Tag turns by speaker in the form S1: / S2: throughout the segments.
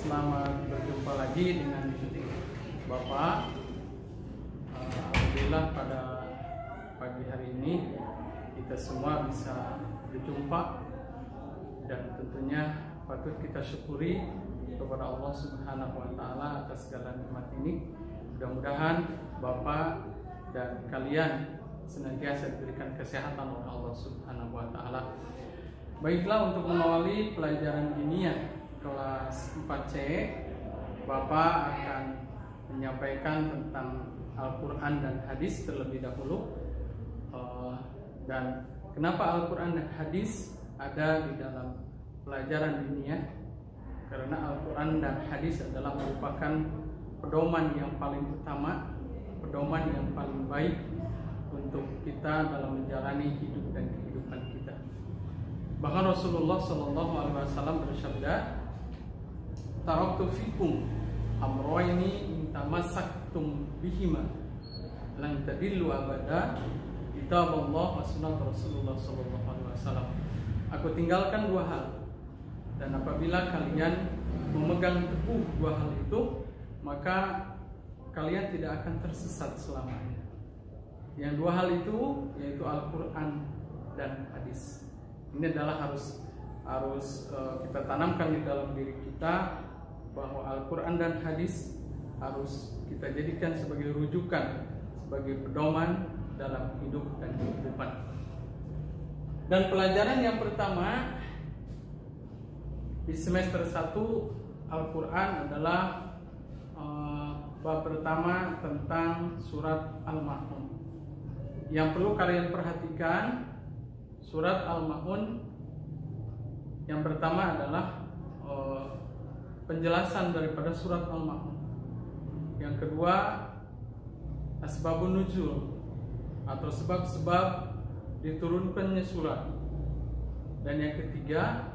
S1: Selamat berjumpa lagi dengan Bapak. Alhamdulillah pada pagi hari ini kita semua bisa berjumpa, dan tentunya patut kita syukuri kepada Allah Subhanahu wa Ta'ala atas segala nikmat ini. Mudah-mudahan Bapak dan kalian senantiasa diberikan kesehatan oleh Allah Subhanahu wa Ta'ala. Baiklah, untuk mengawali pelajaran ilmiah kelas 4C, Bapak akan menyampaikan tentang Al-Quran dan hadis terlebih dahulu. Dan kenapa Al-Quran dan hadis ada di dalam pelajaran ilmiah? Karena Al-Quran dan hadis adalah merupakan pedoman yang paling utama, pedoman yang paling baik untuk kita dalam menjalani hidup dan kehidupan kita. Bahkan Rasulullah SAW bersabda, "Taraktu fikum amrayni in tamassaktum bihima lan tadillu abada, kitaballah wa sunnat Rasulullah SAW." Aku tinggalkan dua hal, dan apabila kalian memegang teguh dua hal itu, maka kalian tidak akan tersesat selamanya. Yang dua hal itu yaitu Al-Quran dan hadis. Ini adalah harus kita tanamkan di dalam diri kita, bahwa Al-Quran dan hadis harus kita jadikan sebagai rujukan, sebagai pedoman dalam hidup dan kehidupan. Dan pelajaran yang pertama di semester 1 Al-Quran adalah bab pertama tentang surat Al-Ma'un. Yang perlu kalian perhatikan, surat Al-Ma'un yang pertama adalah penjelasan daripada surat Al-Ma'un. Yang kedua, asbabun nuzul atau sebab-sebab diturunkannya surat. Dan yang ketiga,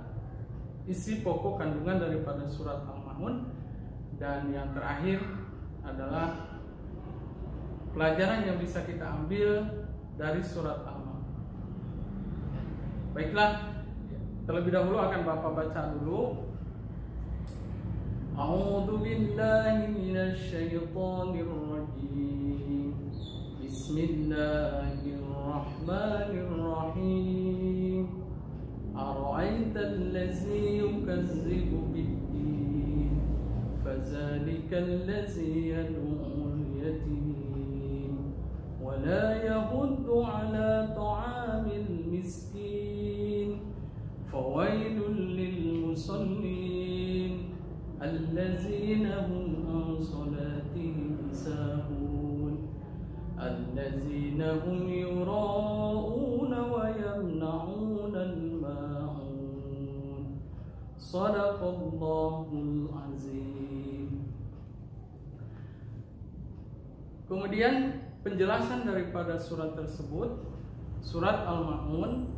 S1: isi pokok kandungan daripada surat Al-Ma'un. Dan yang terakhir adalah pelajaran yang bisa kita ambil dari surat Al-Ma'un. Baiklah, terlebih dahulu akan Bapak baca dulu. A'udzu billahi minasy syaithanir rajim. Bismillahirrahmanirrahim. Ara'aital ladzi yukazzibu bid-din, fadzalikal ladzi yad'ul yatim wa la yahuddu 'ala ta'amil miskin, fawailul lil musallin allazina hum an salatihim sahun allazina hum yura'una wa yamna'una al-ma'un. Shadaqallahul azim. Kemudian penjelasan daripada surat tersebut, surat Al-Ma'un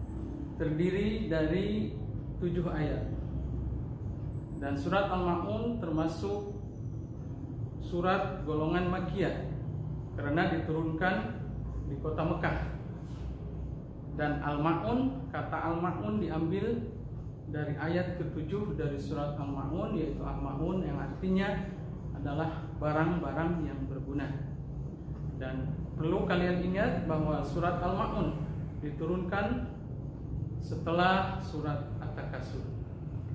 S1: terdiri dari 7 ayat. Dan surat Al-Ma'un termasuk surat golongan Makkiyah karena diturunkan di kota Mekah. Dan Al-Ma'un, kata Al-Ma'un diambil dari ayat ke-7 dari surat Al-Ma'un, yaitu Al-Ma'un yang artinya adalah barang-barang yang berguna. Dan perlu kalian ingat bahwa surat Al-Ma'un diturunkan setelah surat At-Takasur.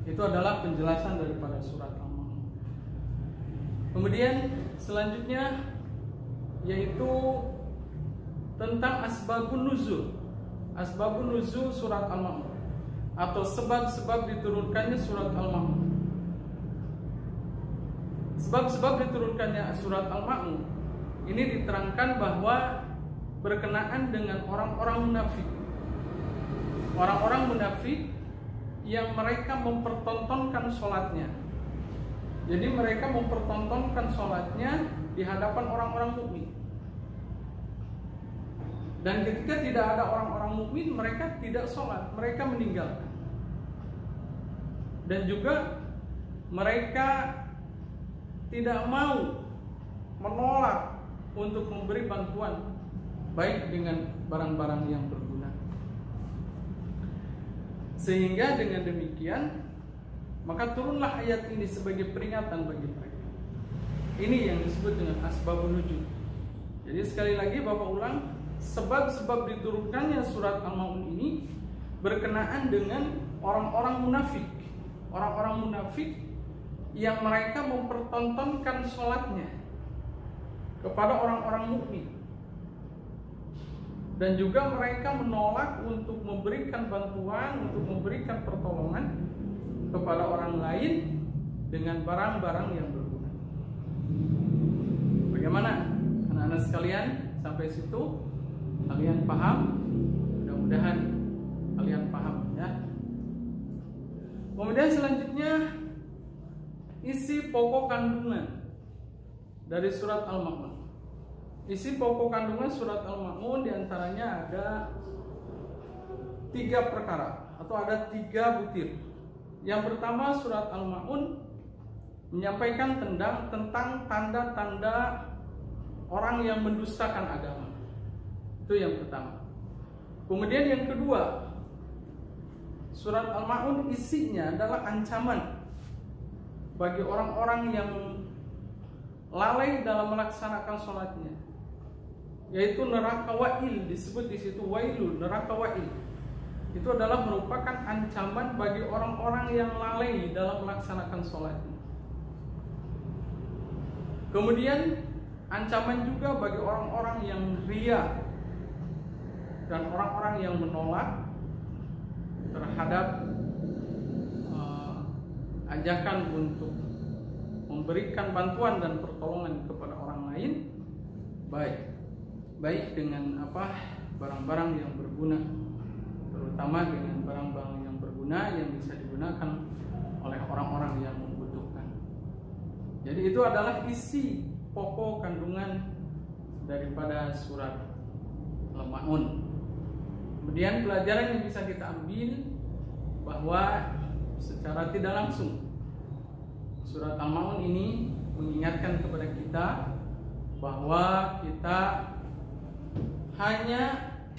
S1: Itu adalah penjelasan daripada surat Al-Ma'un. Kemudian selanjutnya yaitu tentang asbabun nuzul. Asbabun nuzul surat Al-Ma'un, atau sebab-sebab diturunkannya surat Al-Ma'un. Sebab-sebab diturunkannya surat Al-Ma'un ini diterangkan bahwa berkenaan dengan orang-orang munafik. Orang-orang munafik yang mereka mempertontonkan sholatnya. Jadi mereka mempertontonkan sholatnya di hadapan orang-orang mukmin. Dan ketika tidak ada orang-orang mukmin, mereka tidak sholat, mereka meninggalkan. Dan juga mereka tidak mau menolak untuk memberi bantuan, baik dengan barang-barang yang berguna. Sehingga dengan demikian Maka turunlah ayat ini sebagai peringatan bagi mereka. Ini yang disebut dengan asbabun nuzul. Jadi sekali lagi Bapak ulang, sebab-sebab diturunkannya surat Al-Maun ini berkenaan dengan orang-orang munafik. Orang-orang munafik yang mereka mempertontonkan sholatnya kepada orang-orang mukmin, dan juga mereka menolak untuk memberikan bantuan, untuk memberikan pertolongan kepada orang lain dengan barang-barang yang berguna. Bagaimana anak-anak sekalian? Sampai situ kalian paham? Mudah-mudahan kalian paham ya. Kemudian selanjutnya isi pokok kandungan dari surat Al-Ma'un. Isi pokok kandungan surat Al-Ma'un diantaranya ada 3 perkara atau ada 3 butir. Yang pertama, surat Al-Ma'un menyampaikan tentang tanda-tanda orang yang mendustakan agama. Itu yang pertama. Kemudian yang kedua, surat Al-Ma'un isinya adalah ancaman bagi orang-orang yang lalai dalam melaksanakan sholatnya, yaitu neraka wa'il. Disebut di situ wailun, neraka wa'il. Itu adalah merupakan ancaman bagi orang-orang yang lalai dalam melaksanakan sholatnya. Kemudian ancaman juga bagi orang-orang yang riya dan orang-orang yang menolak terhadap ajakan untuk memberikan bantuan dan pertolongan kepada orang lain, baik dengan barang-barang yang berguna, terutama dengan barang-barang yang berguna yang bisa digunakan oleh orang-orang yang membutuhkan. Jadi itu adalah isi pokok kandungan daripada surat Al-Ma'un. Kemudian pelajaran yang bisa kita ambil bahwa secara tidak langsung surat Al-Ma'un ini mengingatkan kepada kita bahwa kita hanya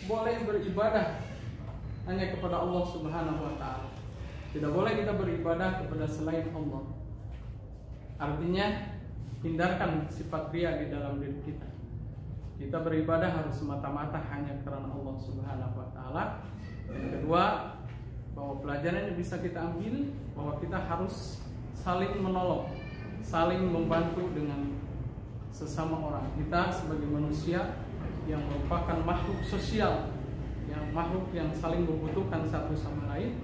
S1: boleh beribadah hanya kepada Allah Subhanahu wa Ta'ala. Tidak boleh kita beribadah kepada selain Allah. Artinya hindarkan sifat riya di dalam diri kita. Kita beribadah harus semata-mata hanya karena Allah Subhanahu wa Ta'ala. Yang kedua, bahwa pelajaran yang bisa kita ambil bahwa kita harus saling menolong, saling membantu dengan sesama orang. Kita sebagai manusia yang merupakan makhluk sosial, yang makhluk yang saling membutuhkan satu sama lain,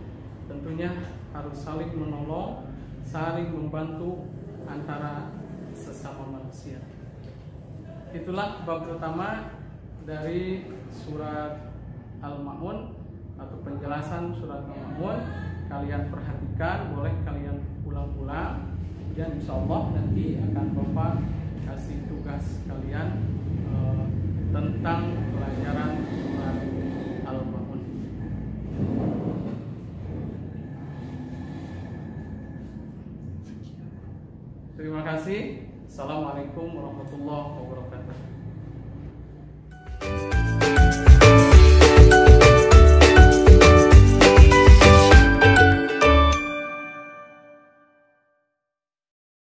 S1: tentunya harus saling menolong, saling membantu antara sesama manusia. Itulah bab pertama dari surat Al-Ma'un atau penjelasan surat Al-Ma'un. Kalian perhatikan, boleh kalian ulang-ulang, dan insyaallah nanti akan Bapak kasih tugas kalian tentang pelajaran surat Al-Ma'un. Terima kasih. Assalamualaikum warahmatullahi wabarakatuh.